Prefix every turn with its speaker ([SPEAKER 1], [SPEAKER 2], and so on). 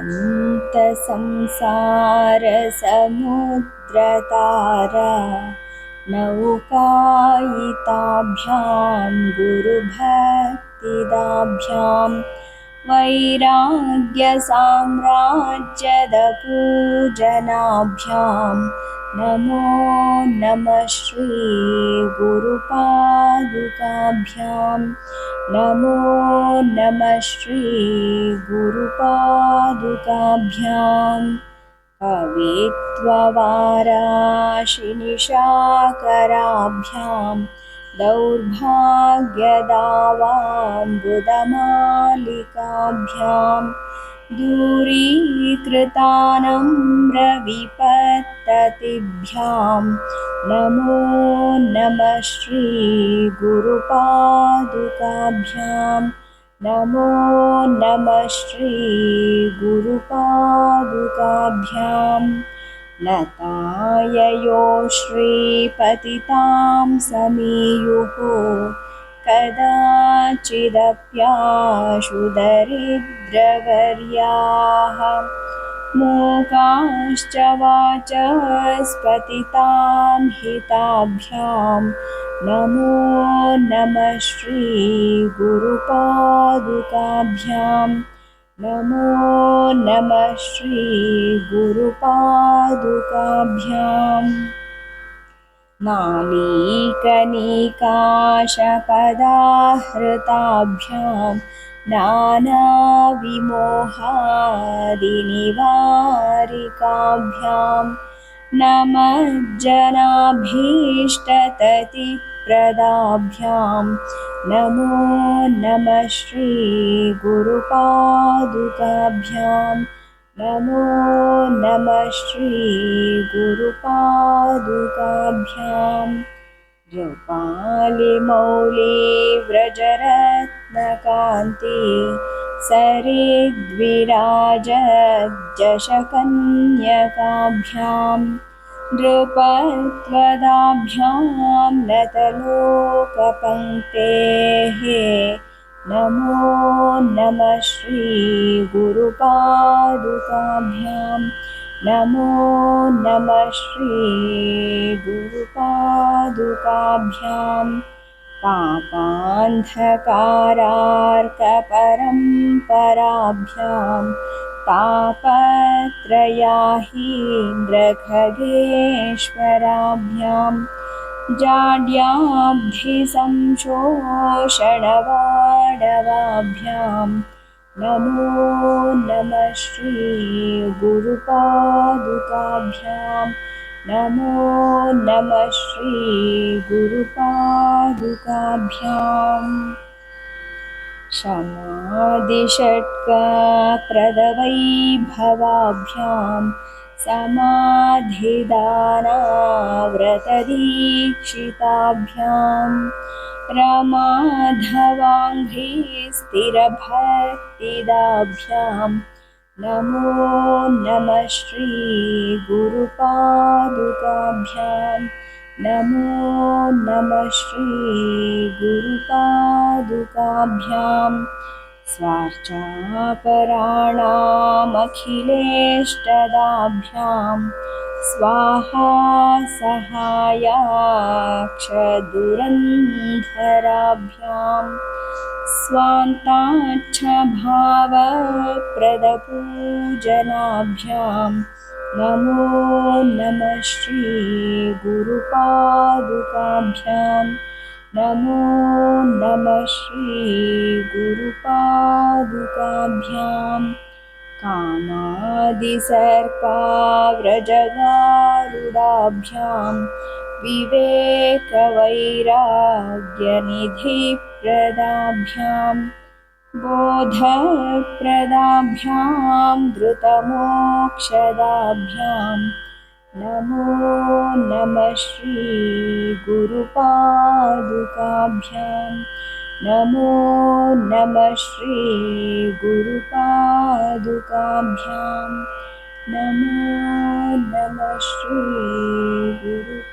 [SPEAKER 1] अनन्तसंसारसमुद्रतारा नौकायिताभ्यां गुरुभक्तिदाभ्यां वैराग्यसाम्राज्यदपूजनाभ्यां नमो नमः श्रीगुरुपादुकाभ्यां नमो नमः श्रीगुरुपादुकाभ्यां कवित्ववाराशिनिशाकराभ्यां दौर्भाग्यदावाम्बुदमालिकाभ्यां दूरीकृतानम्रविपत्ततिभ्यां नमो नमः श्रीगुरुपादुकाभ्यां नमो नमः श्रीगुरुपादुकाभ्यां लताययो श्रीपतितां समीयुः कदाचिदप्याशुदरिद्रवर्याः मूकाश्च वाचस्पतितां हिताभ्यां नमो नमः श्रीगुरुपादुकाभ्यां नमो नमः श्रीगुरुपादुकाभ्यां नालीकनिकाशपदाहृताभ्यां नानाविमोहादिनिवारिकाभ्यां नमज्जनाभीष्टततिप्रदाभ्यां नमो नमः श्रीगुरुपादुकाभ्यां नमो नमः श्रीगुरुपादुकाभ्यां जपालिमौलिव्रजरत्नकान्ति सरिद्विराजज्जशकन्यकाभ्यां नृपत्वदाभ्यां नतलोकपङ्क्तेः नमो नमः श्रीगुरुपादुकाभ्यां नमो नमः श्रीगुरुपादुकाभ्यां पापान्धकारार्कपरम्पराभ्यां तापत्रयाहीन्द्रखगेश्वराभ्यां जाड्याब्धिसंशोषणवाडवाभ्यां नमो नमः श्रीगुरुपादुकाभ्यां नमो नमः श्रीगुरुपादुकाभ्यां शमादिषट्कप्रदवैभवाभ्यां समाधिदानाव्रतदीक्षिताभ्यां रमाधवाङ्घ्रिस्थिरभक्तिदाभ्यां नमो नमः श्रीगुरुपादुकाभ्यां नमो नमः श्रीगुरुपादुकाभ्यां स्वार्चापराणामखिलेष्टदाभ्यां स्वाहा सहायाक्षदुरन्धराभ्यां स्वान्ताच्छभावप्रदपूजनाभ्यां नमो नमः श्रीगुरुपादुकाभ्यां नमो नमः श्रीगुरुपादुकाभ्यां कामादिसर्पाव्रजगारुडाभ्यां विवेकवैराग्यनिधिप्रदाभ्यां बोधप्रदाभ्यां धृतमोक्षदाभ्यां नमो नमः श्रीगुरुपादुकाभ्यां नमो नमः श्रीगुरुपादुकाभ्यां नमो नमः श्रीगुरुपादुकाभ्यां